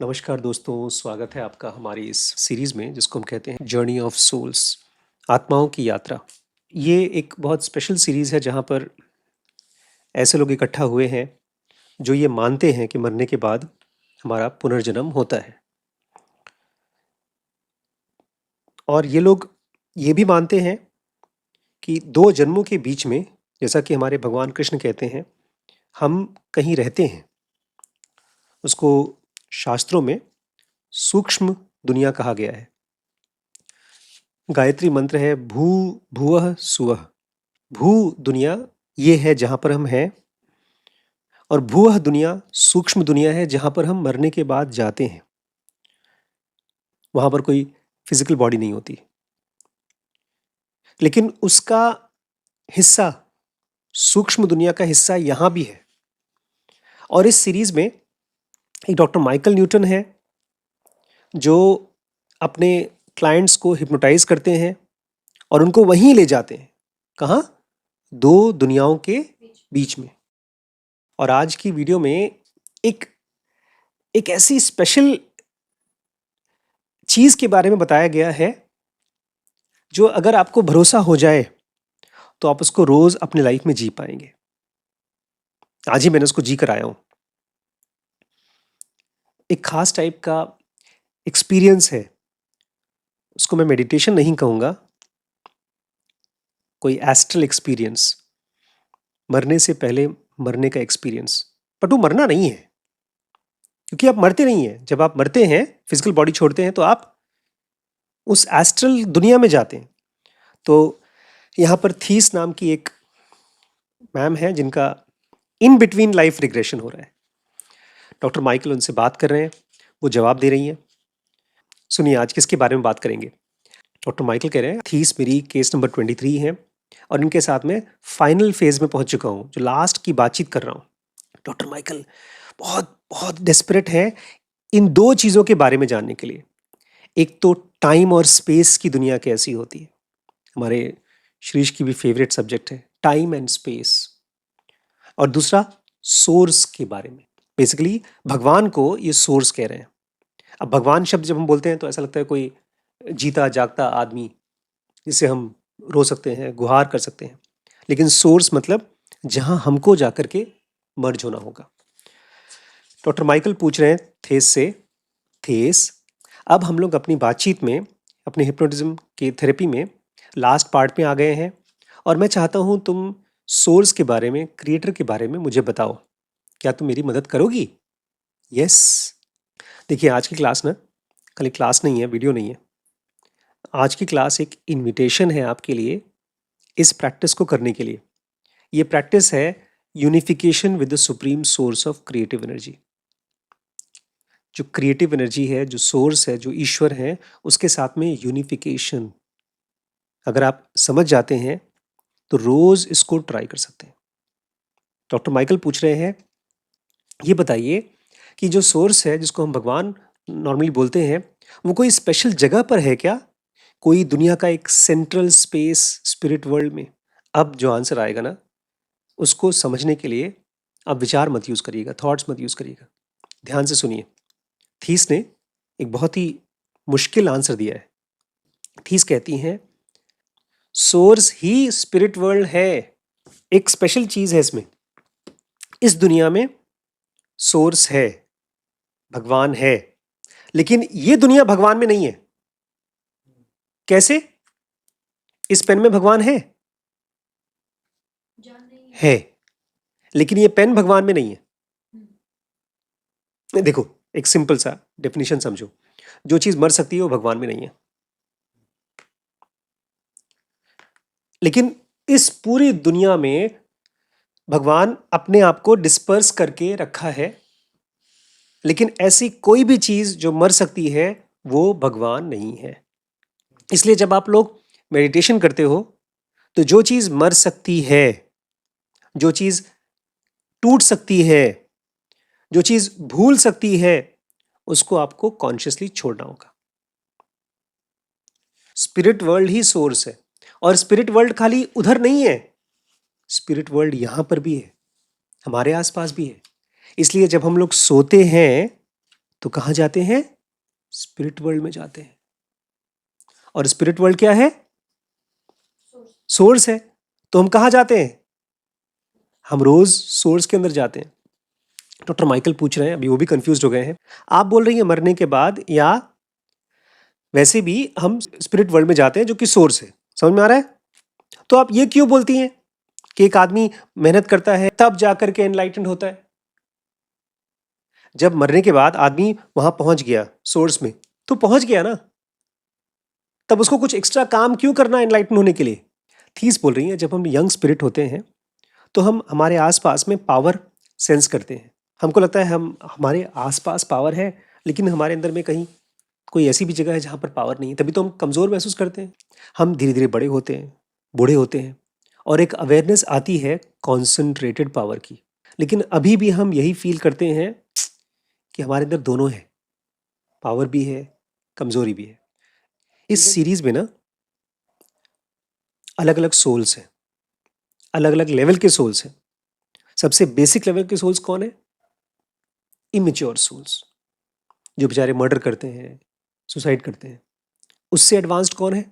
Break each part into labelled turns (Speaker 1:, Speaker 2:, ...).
Speaker 1: नमस्कार दोस्तों, स्वागत है आपका हमारी इस सीरीज़ में जिसको हम कहते हैं जर्नी ऑफ सोल्स, आत्माओं की यात्रा। ये एक बहुत स्पेशल सीरीज़ है जहाँ पर ऐसे लोग इकट्ठा हुए हैं जो ये मानते हैं कि मरने के बाद हमारा पुनर्जन्म होता है। और ये लोग ये भी मानते हैं कि दो जन्मों के बीच में, जैसा कि हमारे भगवान कृष्ण कहते हैं, हम कहीं रहते हैं। उसको शास्त्रों में सूक्ष्म दुनिया कहा गया है। गायत्री मंत्र है भू भुवः सुवः। भू दुनिया ये है जहाँ पर हम हैं, और भुवः दुनिया सूक्ष्म दुनिया है जहाँ पर हम मरने के बाद जाते हैं। वहाँ पर कोई फिजिकल बॉडी नहीं होती, लेकिन उसका हिस्सा, सूक्ष्म दुनिया का हिस्सा यहाँ भी है। और इस सीरीज में एक डॉक्टर माइकल न्यूटन है जो अपने क्लाइंट्स को हिप्नोटाइज करते हैं और उनको वहीं ले जाते हैं। कहाँ? दो दुनियाओं के बीच में। और आज की वीडियो में एक एक ऐसी स्पेशल चीज के बारे में बताया गया है जो अगर आपको भरोसा हो जाए तो आप उसको रोज अपनी लाइफ में जी पाएंगे। आज ही मैंने उसको जी कर आया हूं। एक खास टाइप का एक्सपीरियंस है, उसको मैं मेडिटेशन नहीं कहूंगा, कोई एस्ट्रल एक्सपीरियंस, मरने से पहले मरने का एक्सपीरियंस। बट वो मरना नहीं है, क्योंकि आप मरते नहीं हैं। जब आप मरते हैं, फिजिकल बॉडी छोड़ते हैं, तो आप उस एस्ट्रल दुनिया में जाते हैं। तो यहाँ पर थीस नाम की एक मैम है जिनका इन बिटवीन लाइफ रिग्रेशन हो रहा है। डॉक्टर माइकल उनसे बात कर रहे हैं, वो जवाब दे रही हैं। सुनिए आज किसके बारे में बात करेंगे। डॉक्टर माइकल कह रहे हैं थीस मेरी केस नंबर 23 है और इनके साथ में फाइनल फेज में पहुंच चुका हूं, जो लास्ट की बातचीत कर रहा हूं। डॉक्टर माइकल बहुत बहुत डेस्परेट है इन दो चीज़ों के बारे में जानने के लिए। एक तो टाइम और स्पेस की दुनिया कैसी होती है। हमारे श्रीश की भी फेवरेट सब्जेक्ट है टाइम एंड स्पेस। और दूसरा सोर्स के बारे में। बेसिकली भगवान को ये सोर्स कह रहे हैं। अब भगवान शब्द जब हम बोलते हैं तो ऐसा लगता है कोई जीता जागता आदमी जिसे हम रो सकते हैं, गुहार कर सकते हैं। लेकिन सोर्स मतलब जहां हमको जाकर के मर्ज होना होगा। डॉक्टर माइकल पूछ रहे हैं थेस से, थेस अब हम लोग अपनी बातचीत में, अपने हिप्नोटिज्म की थेरेपी में लास्ट पार्ट में आ गए हैं और मैं चाहता हूं तुम सोर्स के बारे में, क्रिएटर के बारे में मुझे बताओ। क्या तुम मेरी मदद करोगी? यस। देखिए आज की क्लास ना खाली क्लास नहीं है, वीडियो नहीं है। आज की क्लास एक इनविटेशन है आपके लिए इस प्रैक्टिस को करने के लिए। ये प्रैक्टिस है unification with the supreme source of creative energy. जो क्रिएटिव एनर्जी है, जो सोर्स है, जो ईश्वर है, उसके साथ में यूनिफिकेशन। अगर आप समझ जाते हैं तो रोज इसको ट्राई कर सकते हैं। डॉक्टर माइकल पूछ रहे हैं ये बताइए कि जो सोर्स है जिसको हम भगवान नॉर्मली बोलते हैं, वो कोई स्पेशल जगह पर है क्या? कोई दुनिया का एक सेंट्रल स्पेस स्पिरिट वर्ल्ड में? अब जो आंसर आएगा ना, उसको समझने के लिए आप विचार मत यूज करिएगा, थॉट्स मत यूज करिएगा। ध्यान से सुनिए। थीस ने एक बहुत ही मुश्किल आंसर दिया है। थीस कहती हैं सोर्स ही स्पिरिट वर्ल्ड है। एक स्पेशल चीज है इसमें। इस दुनिया में सोर्स है, भगवान है, लेकिन ये दुनिया भगवान में नहीं है। कैसे? इस पेन में भगवान है, है, लेकिन ये पेन भगवान में नहीं है। देखो एक सिंपल सा डेफिनेशन समझो। जो चीज मर सकती है वो भगवान में नहीं है। लेकिन इस पूरी दुनिया में भगवान अपने आप को डिस्पर्स करके रखा है। लेकिन ऐसी कोई भी चीज जो मर सकती है वो भगवान नहीं है। इसलिए जब आप लोग मेडिटेशन करते हो तो जो चीज मर सकती है, जो चीज टूट सकती है, जो चीज भूल सकती है, उसको आपको कॉन्शियसली छोड़ना होगा। स्पिरिट वर्ल्ड ही सोर्स है। और स्पिरिट वर्ल्ड खाली उधर नहीं है, स्पिरिट वर्ल्ड यहां पर भी है, हमारे आसपास भी है। इसलिए जब हम लोग सोते हैं तो कहाँ जाते हैं? स्पिरिट वर्ल्ड में जाते हैं। और स्पिरिट वर्ल्ड क्या है? सोर्स है। तो हम कहाँ जाते हैं? हम रोज सोर्स के अंदर जाते हैं। डॉक्टर माइकल पूछ रहे हैं, अभी वो भी कंफ्यूज हो गए हैं। आप बोल रही हैं मरने के बाद, या वैसे भी हम स्पिरिट वर्ल्ड में जाते हैं जो कि सोर्स है। समझ में आ रहा है? तो आप ये क्यों बोलती हैं कि एक आदमी मेहनत करता है तब जाकर के एनलाइटेंड होता है? जब मरने के बाद आदमी वहां पहुंच गया सोर्स में, तो पहुंच गया ना, तब उसको कुछ एक्स्ट्रा काम क्यों करना एनलाइटन होने के लिए? थीस बोल रही है, जब हम यंग स्पिरिट होते हैं तो हम हमारे आसपास में पावर सेंस करते हैं। हमको लगता है हम हमारे आसपास पावर है, लेकिन हमारे अंदर में कहीं कोई ऐसी भी जगह है जहाँ पर पावर नहीं है, तभी तो हम कमज़ोर महसूस करते हैं। हम धीरे धीरे बड़े होते हैं, बूढ़े होते हैं, और एक अवेयरनेस आती है कॉन्सेंट्रेटेड पावर की। लेकिन अभी भी हम यही फील करते हैं कि हमारे अंदर दोनों है, पावर भी है, कमज़ोरी भी है। इस सीरीज में ना अलग अलग सोल्स हैं, अलग अलग लेवल के सोल्स हैं। सबसे बेसिक लेवल के सोल्स कौन है? इमेच्योर सोल्स, जो बेचारे मर्डर करते हैं, सुसाइड करते हैं। उससे एडवांस्ड कौन है?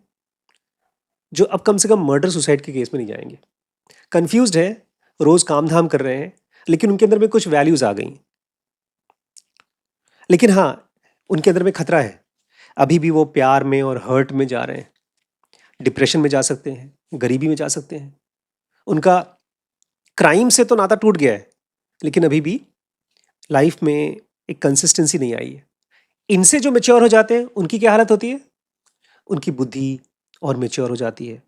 Speaker 1: जो अब कम से कम मर्डर सुसाइड के केस में नहीं जाएंगे, कंफ्यूज्ड है, रोज काम धाम कर रहे हैं, लेकिन उनके अंदर में कुछ वैल्यूज आ गई। लेकिन हाँ, उनके अंदर में खतरा है, अभी भी वो प्यार में और हर्ट में जा रहे हैं, डिप्रेशन में जा सकते हैं, गरीबी में जा सकते हैं। उनका क्राइम से तो नाता टूट गया है, लेकिन अभी भी लाइफ में एक कंसिस्टेंसी नहीं आई है। इनसे जो मेच्योर हो जाते हैं, उनकी क्या हालत होती है? उनकी बुद्धि और मेच्योर हो जाती है।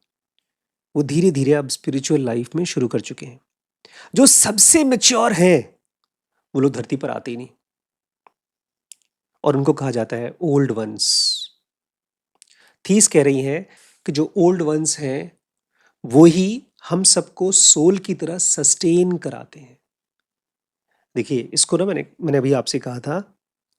Speaker 1: वो धीरे धीरे अब स्पिरिचुअल लाइफ में शुरू कर चुके हैं। जो सबसे मेच्योर हैं, वो लोग धरती पर आते ही नहीं, और उनको कहा जाता है ओल्ड वंस। थीस कह रही है कि जो ओल्ड वंस हैं, वो ही हम सबको सोल की तरह सस्टेन कराते हैं। देखिए, इसको ना मैंने अभी आपसे कहा था,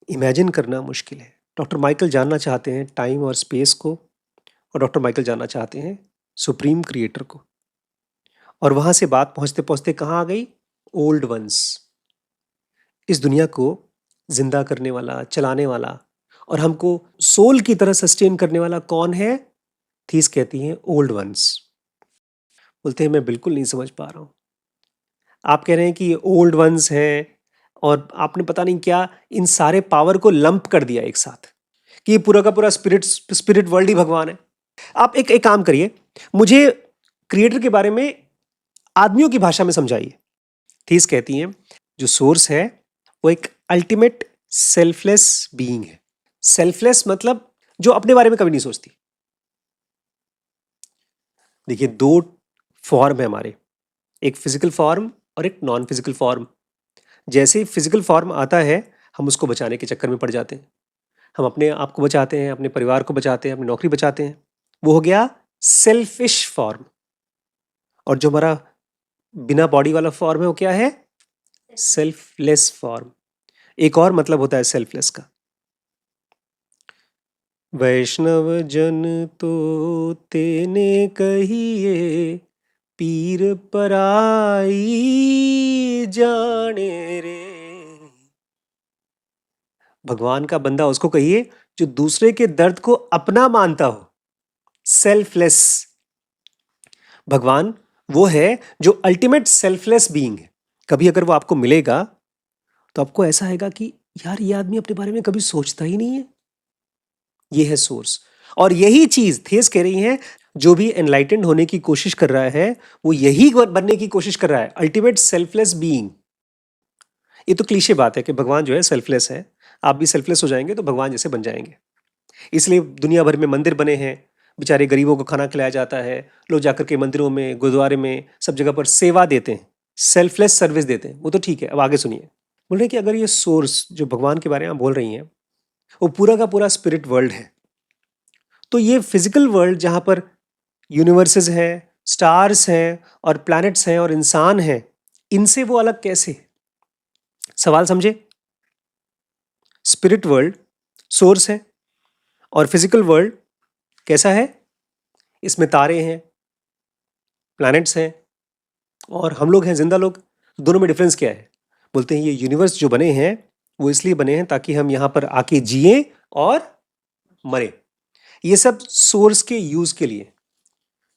Speaker 1: इमेजिन करना मुश्किल है। डॉक्टर माइकल जानना चाहते हैं टाइम और स्पेस को, और डॉक्टर माइकल जानना चाहते हैं सुप्रीम क्रिएटर को। और वहां से बात पहुंचते पहुंचते कहाँ आ गई? Old ones. इस दुनिया को जिंदा करने वाला, चलाने वाला, और हमको सोल की तरह सस्टेन करने वाला कौन है? थीस कहती हैं ओल्ड वंस। बोलते हैं मैं बिल्कुल नहीं समझ पा रहा हूं। आप कह रहे हैं कि ये ओल्ड वंस हैं, और आपने पता नहीं क्या इन सारे पावर को लंप कर दिया एक साथ, कि ये पूरा का पूरा स्पिरिट वर्ल्ड ही भगवान है। आप एक काम करिए, मुझे क्रिएटर के बारे में आदमियों की भाषा में समझाइए। थीस कहती हैं जो सोर्स है वो एक अल्टीमेट सेल्फलेस बीइंग है। सेल्फलेस मतलब जो अपने बारे में कभी नहीं सोचती। देखिए, दो फॉर्म है हमारे, एक फिजिकल फॉर्म और एक नॉन फिजिकल फॉर्म। जैसे ही फिजिकल फॉर्म आता है, हम उसको बचाने के चक्कर में पड़ जाते हैं। हम अपने आप को बचाते हैं, अपने परिवार को बचाते हैं, अपनी नौकरी बचाते हैं। वो हो गया सेल्फिश फॉर्म। और जो हमारा बिना बॉडी वाला फॉर्म है, वो क्या है? Selfless form. एक और मतलब होता है सेल्फलेस का, वैष्णव जन तो तेने कहिए, पीर पराई जाने रे। भगवान का बंदा उसको कहिए जो दूसरे के दर्द को अपना मानता हो। सेल्फलेस भगवान वो है जो अल्टीमेट सेल्फलेस बीइंग है। कभी अगर वो आपको मिलेगा तो आपको ऐसा आएगा कि यार, ये आदमी अपने बारे में कभी सोचता ही नहीं है। ये है सोर्स। और यही चीज थेस कह रही है, जो भी एनलाइटेंड होने की कोशिश कर रहा है, वो यही बनने की कोशिश कर रहा है, अल्टीमेट सेल्फलेस बीइंग। ये तो क्लीशे बात है कि भगवान जो है सेल्फलेस है। आप भी सेल्फलेस हो जाएंगे तो भगवान जैसे बन जाएंगे। इसलिए दुनिया भर में मंदिर बने हैं, बेचारे गरीबों को खाना खिलाया जाता है, लोग जाकर के मंदिरों में, गुरुद्वारे में, सब जगह पर सेवा देते हैं, सेल्फलेस सर्विस देते हैं। वो तो ठीक है, अब आगे सुनिए। बोल रहे हैं कि अगर ये सोर्स जो भगवान के बारे में आप बोल रही हैं, वो पूरा का पूरा स्पिरिट वर्ल्ड है, तो ये फिजिकल वर्ल्ड जहां पर यूनिवर्सेस हैं, स्टार्स हैं और प्लैनेट्स हैं और इंसान हैं, इनसे वो अलग कैसे? सवाल समझे? स्पिरिट वर्ल्ड सोर्स है, और फिजिकल वर्ल्ड कैसा है? इसमें तारे हैं, प्लैनेट्स हैं, और हम लोग हैं, जिंदा लोग। दोनों में डिफरेंस क्या है? बोलते हैं ये यूनिवर्स जो बने हैं, वो इसलिए बने हैं ताकि हम यहाँ पर आके जिए और मरे। ये सब सोर्स के यूज के लिए।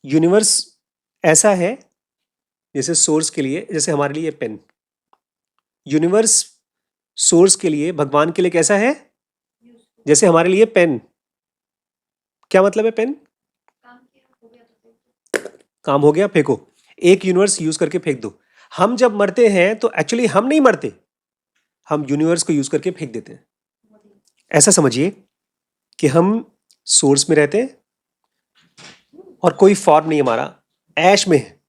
Speaker 1: यूनिवर्स ऐसा है जैसे सोर्स के लिए, जैसे हमारे लिए पेन। यूनिवर्स सोर्स के लिए, भगवान के लिए कैसा है? जैसे हमारे लिए पेन। क्या मतलब है पेन? काम हो गया, फेंको। एक यूनिवर्स यूज करके फेंक दो। हम जब मरते हैं तो एक्चुअली हम नहीं मरते, हम यूनिवर्स को यूज करके फेंक देते हैं। ऐसा समझिए कि हम सोर्स में रहते हैं और कोई फॉर्म नहीं हमारा, ऐश में है।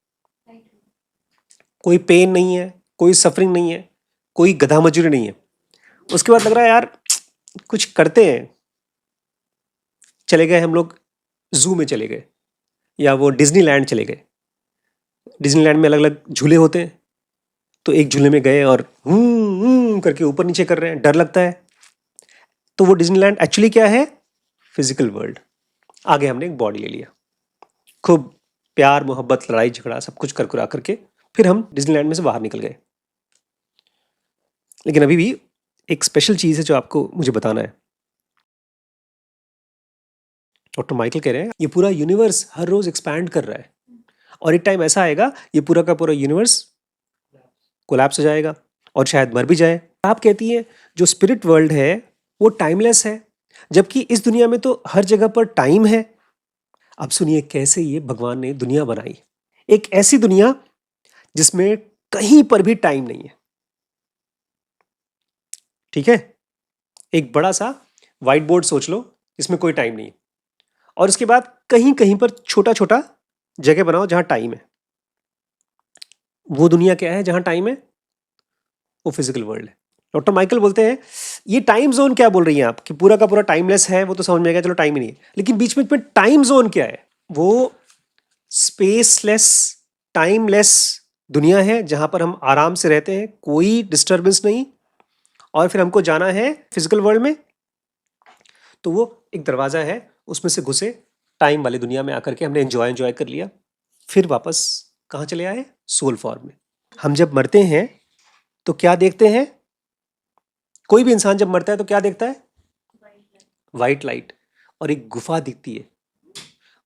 Speaker 1: कोई पेन नहीं है, कोई सफरिंग नहीं है, कोई गधा मजूरी नहीं है। उसके बाद लग रहा है यार कुछ करते हैं। चले गए हम लोग, जू में चले गए या वो डिज्नीलैंड चले गए। डिज्नीलैंड में अलग अलग झूले होते हैं, तो एक झूले में गए और करके ऊपर नीचे कर रहे हैं, डर लगता है। तो वो डिज्नीलैंड एक्चुअली क्या है? Physical world. आगे हमने एक बॉडी ले लिया, खूब प्यार मोहब्बत लड़ाई झगड़ा सब कुछ कर करा करके फिर हम डिज्नीलैंड में से बाहर निकल गए। लेकिन अभी भी एक स्पेशल चीज है जो आपको मुझे बताना है। डॉक्टर माइकल कह रहे हैं ये पूरा यूनिवर्स हर रोज एक्सपैंड कर रहा है और एक टाइम ऐसा आएगा ये पूरा का पूरा यूनिवर्स कोलैप्स हो जाएगा और शायद मर भी जाए। आप कहती हैं जो स्पिरिट वर्ल्ड है वो टाइमलेस है, जबकि इस दुनिया में तो हर जगह पर टाइम है। अब सुनिए कैसे ये भगवान ने दुनिया बनाई। एक ऐसी दुनिया जिसमें कहीं पर भी टाइम नहीं है। ठीक है, एक बड़ा सा व्हाइट बोर्ड सोच लो जिसमें कोई टाइम नहीं है, और उसके बाद कहीं कहीं पर छोटा छोटा जगह बनाओ जहां टाइम है। वो दुनिया क्या है जहां टाइम है? वो फिजिकल वर्ल्ड है। डॉक्टर माइकल बोलते हैं ये टाइम जोन क्या बोल रही हैं आप कि पूरा का पूरा टाइमलेस है, वो तो समझ में आएगा, चलो टाइम ही नहीं है, लेकिन बीच में टाइम जोन क्या है? वो स्पेसलेस टाइमलेस दुनिया है जहां पर हम आराम से रहते हैं, कोई डिस्टरबेंस नहीं। और फिर हमको जाना है फिजिकल वर्ल्ड में, तो वो एक दरवाजा है, उसमें से घुसे टाइम वाली दुनिया में आकर के हमने एंजॉय कर लिया, फिर वापस कहाँ चले आए? सोल फॉर्म में। हम जब मरते हैं तो क्या देखते हैं? कोई भी इंसान जब मरता है तो क्या देखता है? वाइट लाइट और एक गुफा दिखती है।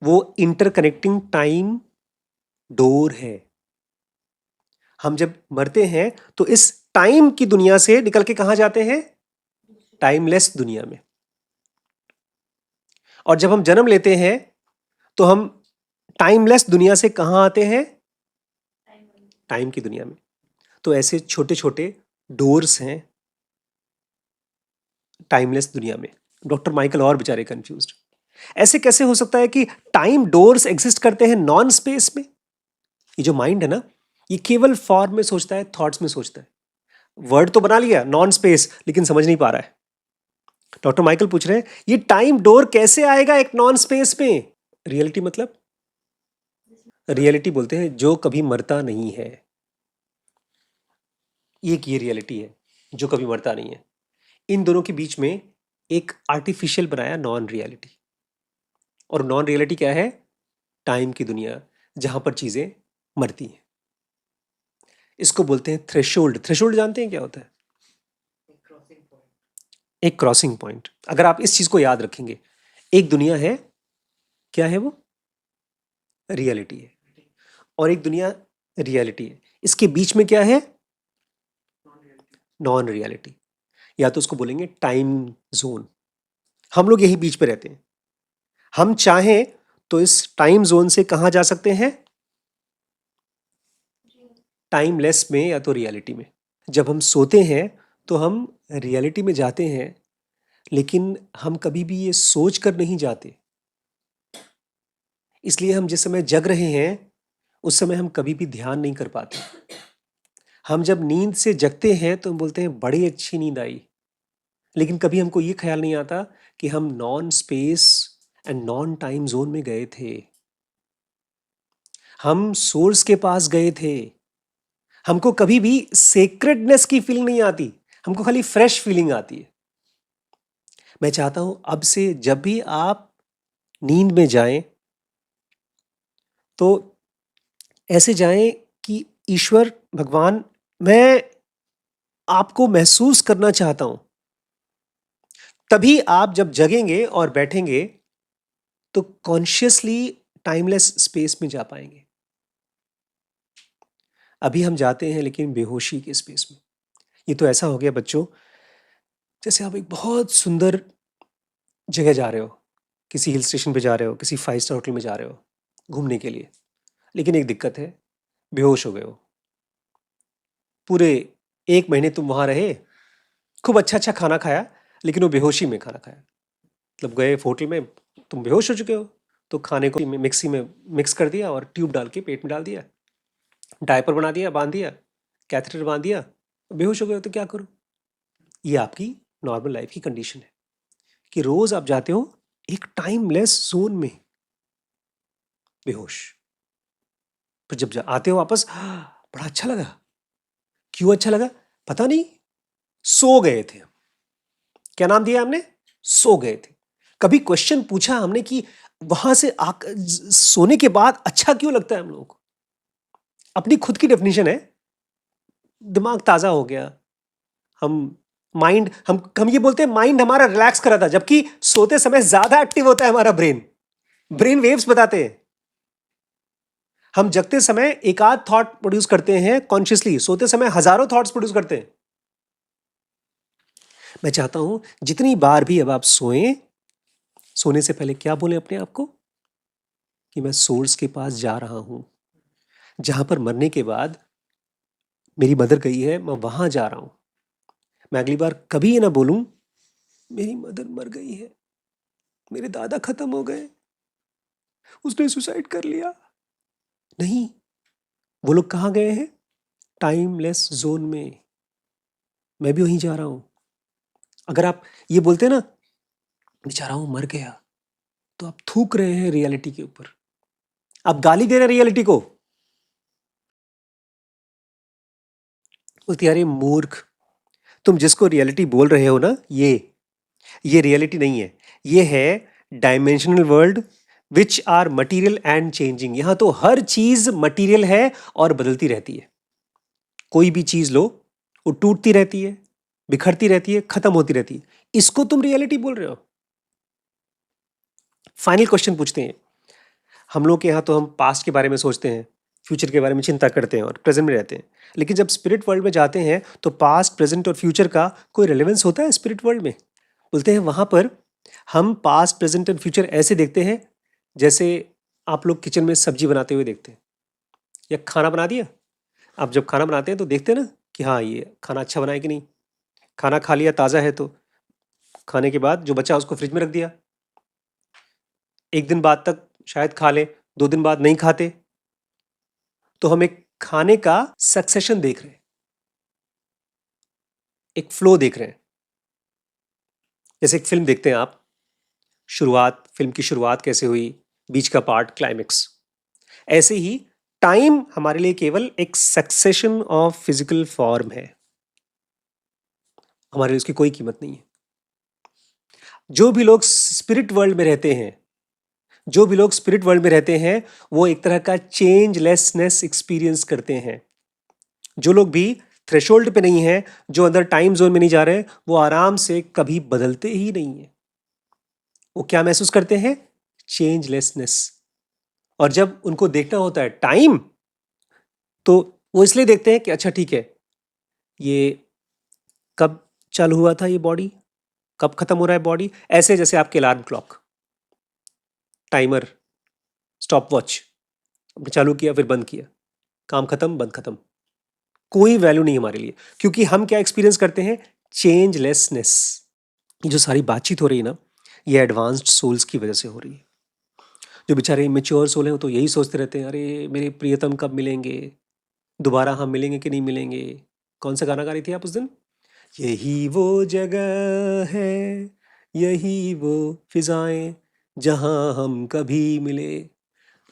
Speaker 1: वो इंटरकनेक्टिंग टाइम डोर है। हम जब मरते हैं तो इस टाइम की दुनिया से निकल के कहां जाते हैं? टाइमलेस दुनिया में। और जब हम जन्म लेते हैं तो हम टाइमलेस दुनिया से कहां आते हैं? टाइम की दुनिया में। तो ऐसे छोटे छोटे डोर्स हैं टाइमलेस दुनिया में। डॉक्टर माइकल और बेचारे कंफ्यूज्ड, ऐसे कैसे हो सकता है कि टाइम डोर्स एग्जिस्ट करते हैं नॉन स्पेस में? ये जो माइंड है ना, ये केवल फॉर्म में सोचता है, थॉट्स में सोचता है। वर्ड तो बना लिया नॉन स्पेस, लेकिन समझ नहीं पा रहा है। डॉक्टर माइकल पूछ रहे हैं ये टाइम डोर कैसे आएगा एक नॉन स्पेस में? रियलिटी मतलब? रियलिटी बोलते हैं जो कभी मरता नहीं है। एक ये रियलिटी है जो कभी मरता नहीं है। इन दोनों के बीच में एक आर्टिफिशियल बनाया नॉन रियलिटी। और नॉन रियलिटी क्या है? टाइम की दुनिया जहां पर चीजें मरती हैं। इसको बोलते हैं थ्रेशोल्ड। थ्रेशोल्ड जानते हैं क्या होता है? एक क्रॉसिंग पॉइंट। अगर आप इस चीज को याद रखेंगे, एक दुनिया है, क्या है वो? रियलिटी है। और एक दुनिया रियलिटी है, इसके बीच में क्या है? नॉन रियलिटी, या तो उसको बोलेंगे टाइम जोन। हम लोग यही बीच पे रहते हैं। हम चाहें तो इस टाइम जोन से कहां जा सकते हैं? टाइमलेस में या तो रियलिटी में। जब हम सोते हैं तो हम रियलिटी में जाते हैं, लेकिन हम कभी भी ये सोच कर नहीं जाते। इसलिए हम जिस समय जग रहे हैं उस समय हम कभी भी ध्यान नहीं कर पाते। हम जब नींद से जगते हैं तो हम बोलते हैं बड़ी अच्छी नींद आई, लेकिन कभी हमको ये ख्याल नहीं आता कि हम non space and non time zone में गए थे। हम सोर्स के पास गए थे। हमको कभी भी सेक्रेडनेस की फीलिंग नहीं आती, हमको खाली फ्रेश फीलिंग आती है। मैं चाहता हूं अब से जब भी आप नींद में जाएं तो ऐसे जाएं कि ईश्वर भगवान, मैं आपको महसूस करना चाहता हूं। तभी आप जब जगेंगे और बैठेंगे तो कॉन्शियसली टाइमलेस स्पेस में जा पाएंगे। अभी हम जाते हैं लेकिन बेहोशी के स्पेस में। ये तो ऐसा हो गया बच्चों, जैसे आप एक बहुत सुंदर जगह जा रहे हो, किसी हिल स्टेशन पे जा रहे हो, किसी 5 स्टार होटल में जा रहे हो घूमने के लिए, लेकिन एक दिक्कत है, बेहोश हो गए हो। पूरे 1 महीने तुम वहां रहे, खूब अच्छा अच्छा खाना खाया, लेकिन वो बेहोशी में खाना खाया। मतलब गए होटल में, तुम बेहोश हो चुके हो, तो खाने को मिक्सी में मिक्स कर दिया और ट्यूब डाल के पेट में डाल दिया, डायपर बना दिया, बांध दिया, कैथेटर बांध दिया, बेहोश हो गए हो। तो क्या करो? ये आपकी नॉर्मल लाइफ की कंडीशन है कि रोज आप जाते हो एक टाइमलेस जोन में बेहोश। फिर जब आते हो वापस, बड़ा अच्छा लगा। क्यों अच्छा लगा? पता नहीं, सो गए थे। क्या नाम दिया हमने? सो गए थे। कभी क्वेश्चन पूछा हमने कि वहां से सोने के बाद अच्छा क्यों लगता है हम लोगों को? अपनी खुद की डेफिनेशन है, दिमाग ताजा हो गया, हम माइंड, हम ये बोलते हैं माइंड हमारा रिलैक्स कर रहा था, जबकि सोते समय ज्यादा एक्टिव होता है हमारा ब्रेन। ब्रेन वेव्स बताते हैं। हम जगते समय एक आध थॉट प्रोड्यूस करते हैं कॉन्शियसली, सोते समय हजारों थॉट्स प्रोड्यूस करते हैं। मैं चाहता हूं जितनी बार भी अब आप सोएं, सोने से पहले क्या बोले अपने आप को कि मैं सोर्स के पास जा रहा हूं, जहां पर मरने के बाद मेरी मदर गई है, मैं वहां जा रहा हूं। मैं अगली बार कभी ये ना बोलूं मेरी मदर मर गई है, मेरे दादा खत्म हो गए, उसने सुसाइड कर लिया। नहीं, वो लोग कहां गए हैं? टाइमलेस जोन में। मैं भी वहीं जा रहा हूं। अगर आप ये बोलते ना बेचारा हूं मर गया, तो आप थूक रहे हैं रियलिटी के ऊपर, आप गाली दे रहे हैं रियलिटी को। बोलती अरे मूर्ख, तुम जिसको रियलिटी बोल रहे हो ना, ये रियलिटी नहीं है, ये है dimensional world which are material and changing. यहां तो हर चीज मटीरियल है और बदलती रहती है। कोई भी चीज लो, वो टूटती रहती है, बिखरती रहती है, खत्म होती रहती है। इसको तुम रियलिटी बोल रहे हो? फाइनल क्वेश्चन पूछते हैं। हम लोग के यहाँ तो हम पास्ट के बारे में सोचते हैं, फ्यूचर के बारे में चिंता करते हैं और प्रेजेंट में रहते हैं, लेकिन जब स्पिरिट वर्ल्ड में जाते हैं तो पास्ट, प्रेजेंट और फ्यूचर का कोई रेलेवेंस होता है स्पिरिट वर्ल्ड में? बोलते हैं वहां पर हम पास्ट, प्रेजेंट एंड फ्यूचर ऐसे देखते हैं जैसे आप लोग किचन में सब्जी बनाते हुए देखते हैं या खाना बना दिया। आप जब खाना बनाते हैं तो देखते हैं ना कि हाँ ये खाना अच्छा बना है कि नहीं। खाना खा लिया, ताज़ा है, तो खाने के बाद जो बचा उसको फ्रिज में रख दिया, 1 दिन बाद तक शायद खा ले, 2 दिन बाद नहीं खाते। तो हम एक खाने का सक्सेशन देख रहे हैं, एक फ्लो देख रहे हैं। जैसे एक फिल्म देखते हैं आप, शुरुआत, फिल्म की शुरुआत कैसे हुई, बीच का पार्ट, क्लाइमेक्स। ऐसे ही टाइम हमारे लिए केवल एक सक्सेशन ऑफ फिजिकल फॉर्म है, हमारे लिए उसकी कोई कीमत नहीं है। जो भी लोग स्पिरिट वर्ल्ड में रहते हैं, जो भी लोग स्पिरिट वर्ल्ड में रहते हैं, वो एक तरह का चेंजलेसनेस एक्सपीरियंस करते हैं। जो लोग भी थ्रेशोल्ड पे नहीं है, जो अंदर टाइम जोन में नहीं जा रहे, वो आराम से कभी बदलते ही नहीं है। वो क्या महसूस करते हैं? चेंजलेसनेस। और जब उनको देखना होता है टाइम, तो वो इसलिए देखते हैं कि अच्छा ठीक है, ये कब चालू हुआ था, ये बॉडी कब खत्म हो रहा है, बॉडी ऐसे जैसे आपके alarm clock, timer, stop watch, आपने चालू किया फिर बंद किया, काम खत्म, बंद खत्म। कोई वैल्यू नहीं हमारे लिए, क्योंकि हम क्या एक्सपीरियंस करते हैं? चेंजलेसनेस। ये जो सारी बातचीत हो रही है ना, ये एडवांस्ड सोल्स की वजह से हो रही है। जो बेचारे मेच्योर सोल हैं वो तो यही सोचते रहते हैं, अरे मेरे प्रियतम कब मिलेंगे, दोबारा हम मिलेंगे कि नहीं मिलेंगे। कौन सा गाना गा रही थी आप उस दिन? यही वो जगह है, यही वो फिजाएं, जहां हम कभी मिले।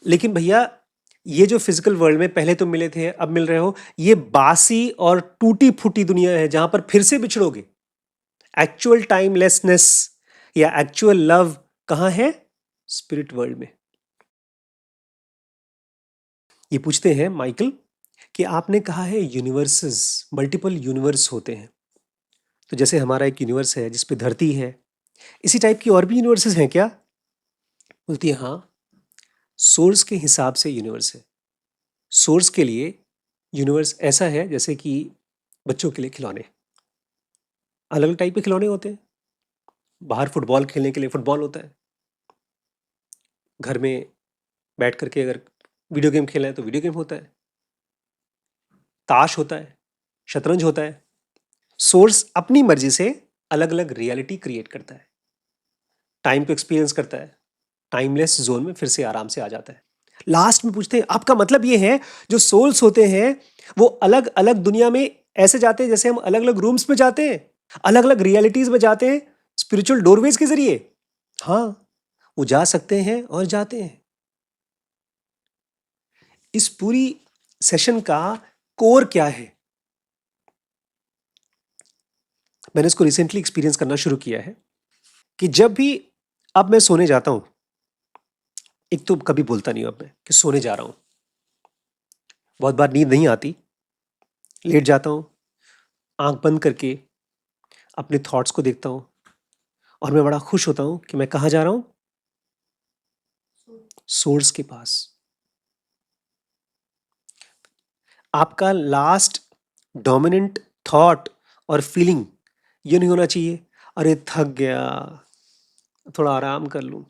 Speaker 1: लेकिन भैया, ये जो फिजिकल वर्ल्ड में पहले तुम मिले थे, अब मिल रहे हो, ये बासी और टूटी फूटी दुनिया है जहां पर फिर से बिछड़ोगे। एक्चुअल टाइमलेसनेस या एक्चुअल लव कहां है? स्पिरिट वर्ल्ड में। ये पूछते हैं माइकल कि आपने कहा है यूनिवर्सेस, मल्टीपल यूनिवर्स होते हैं। तो जैसे हमारा एक यूनिवर्स है जिस पे धरती है, इसी टाइप की और भी यूनिवर्सेस हैं क्या? बोलती है हाँ, सोर्स के हिसाब से यूनिवर्स है। सोर्स के लिए यूनिवर्स ऐसा है जैसे कि बच्चों के लिए खिलौने, अलग अलग टाइप के खिलौने होते हैं। बाहर फुटबॉल खेलने के लिए फुटबॉल होता है, घर में बैठ करके अगर वीडियो गेम खेलना है तो वीडियो गेम होता है, ताश होता है, शतरंज होता है। सोर्स अपनी मर्जी से अलग अलग रियलिटी क्रिएट करता है, टाइम को एक्सपीरियंस करता है, टाइमलेस जोन में फिर से आराम से आ जाता है। लास्ट में पूछते हैं आपका मतलब ये है जो सोल्स होते हैं वो अलग अलग दुनिया में ऐसे जाते हैं जैसे हम अलग अलग रूम्स में जाते हैं, अलग अलग रियलिटीज में जाते हैं स्पिरिचुअल डोरवेज के जरिए? हाँ, वो जा सकते हैं और जाते हैं। इस पूरी सेशन का कोर क्या है? मैंने इसको रिसेंटली एक्सपीरियंस करना शुरू किया है कि जब भी अब मैं सोने जाता हूं, एक तो कभी बोलता नहीं हूं अब मैं कि सोने जा रहा हूं, बहुत बार नींद नहीं आती, लेट जाता हूं, आंख बंद करके अपने थॉट्स को देखता हूं और मैं बड़ा खुश होता हूं कि मैं कहाँ जा रहा हूं, सोर्स के पास। आपका लास्ट डोमिनेंट थॉट और फीलिंग ये नहीं होना चाहिए अरे थक गया, थोड़ा आराम कर लूं।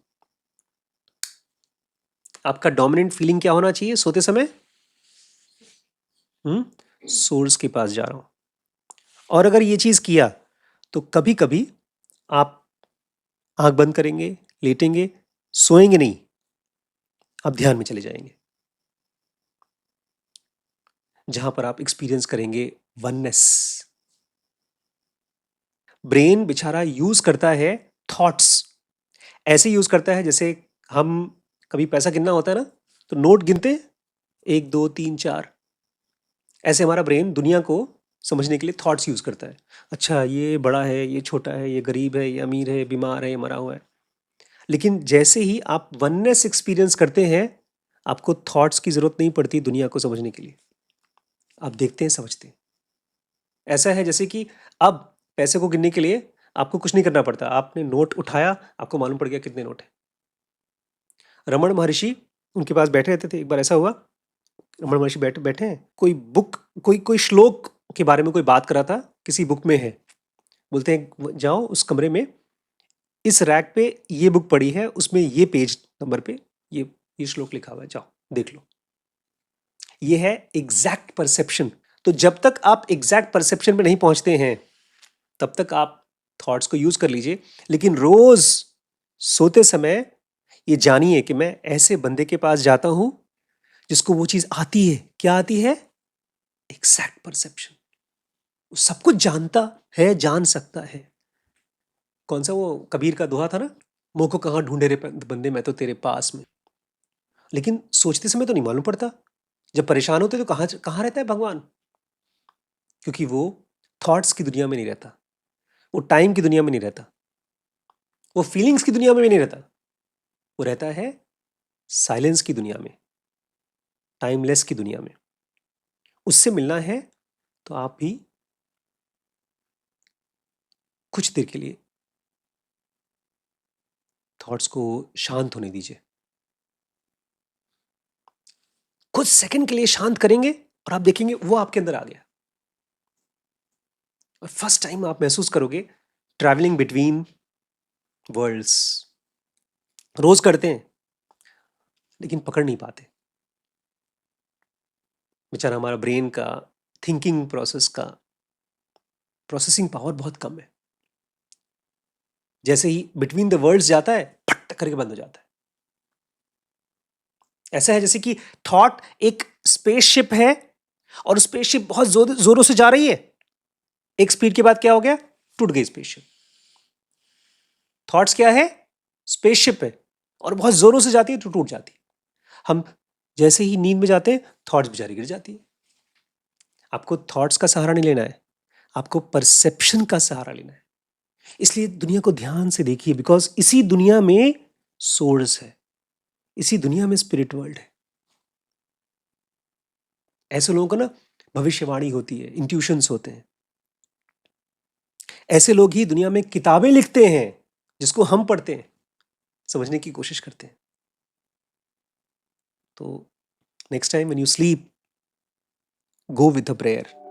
Speaker 1: आपका डोमिनेंट फीलिंग क्या होना चाहिए सोते समय? सोर्स के पास जा रहा हूं। और अगर ये चीज किया तो कभी कभी आप आंख बंद करेंगे, लेटेंगे, सोएंगे नहीं, आप ध्यान में चले जाएंगे जहां पर आप एक्सपीरियंस करेंगे वननेस। ब्रेन बेचारा यूज करता है थॉट्स, ऐसे यूज करता है जैसे हम कभी पैसा गिनना होता है ना, तो नोट गिनते हैं, 1 2 3 4, ऐसे हमारा ब्रेन दुनिया को समझने के लिए थॉट्स यूज करता है। अच्छा ये बड़ा है, ये छोटा है, ये गरीब है, ये अमीर है, बीमार है, ये मरा हुआ है। लेकिन जैसे ही आप वननेस एक्सपीरियंस करते हैं, आपको थॉट्स की जरूरत नहीं पड़ती दुनिया को समझने के लिए, आप देखते हैं, समझते हैं। ऐसा है जैसे कि अब पैसे को गिनने के लिए आपको कुछ नहीं करना पड़ता, आपने नोट उठाया, आपको मालूम पड़ गया कितने नोट है। रमन महर्षि उनके पास बैठे रहते थे, एक बार ऐसा हुआ, रमन महर्षि बैठे बैठे हैं, कोई बुक, कोई कोई श्लोक के बारे में कोई बात कर रहा था, किसी बुक में है। बोलते हैं जाओ उस कमरे में, इस रैक पे ये बुक पड़ी है, उसमें ये पेज नंबर पे ये श्लोक लिखा हुआ है, जाओ देख लो। ये है एग्जैक्ट परसेप्शन। तो जब तक आप एग्जैक्ट परसेप्शन में नहीं पहुंचते हैं तब तक आप थॉट्स को यूज कर लीजिए, लेकिन रोज सोते समय ये जानिए कि मैं ऐसे बंदे के पास जाता हूं जिसको वो चीज आती है। क्या आती है? Exact perception. वो सब कुछ जानता है, जान सकता है। कौन सा वो कबीर का दोहा था ना, मोह को कहाँ ढूंढे रे बंदे, मैं तो तेरे पास में। लेकिन सोचते समय तो नहीं मालूम पड़ता, जब परेशान होते तो कहाँ कहाँ रहता है भगवान? क्योंकि वो थॉट्स की दुनिया में नहीं रहता, वो टाइम की दुनिया में नहीं रहता, वो फीलिंग्स की दुनिया में भी नहीं रहता, वो रहता है साइलेंस की दुनिया में, टाइमलेस की दुनिया में। उससे मिलना है तो आप भी कुछ देर के लिए थॉट्स को शांत होने दीजिए, कुछ सेकंड के लिए शांत करेंगे और आप देखेंगे वो आपके अंदर आ गया। और फर्स्ट टाइम आप महसूस करोगे ट्रैवलिंग बिटवीन वर्ल्ड्स। रोज करते हैं लेकिन पकड़ नहीं पाते, बेचारा हमारा ब्रेन का थिंकिंग प्रोसेस का प्रोसेसिंग पावर बहुत कम है। जैसे ही बिटवीन द वर्ड्स जाता है, फट करके बंद हो जाता है। ऐसा है जैसे कि थॉट एक स्पेसशिप है और स्पेसशिप बहुत जोरों से जा रही है, एक स्पीड के बाद क्या हो गया, टूट गई स्पेसशिप। थॉट्स क्या है? स्पेसशिप है और बहुत जोरों से जाती है तो टूट जाती है। हम जैसे ही नींद में जाते हैं, थॉट्स बेचारी गिर जाती है। आपको थॉट्स का सहारा नहीं लेना है, आपको परसेप्शन का सहारा लेना है। इसलिए दुनिया को ध्यान से देखिए, बिकॉज इसी दुनिया में सोर्स है, इसी दुनिया में स्पिरिट वर्ल्ड है। ऐसे लोगों को ना भविष्यवाणी होती है, इंट्यूशंस होते हैं। ऐसे लोग ही दुनिया में किताबें लिखते हैं जिसको हम पढ़ते हैं, समझने की कोशिश करते हैं। तो next time when you sleep, go with a prayer.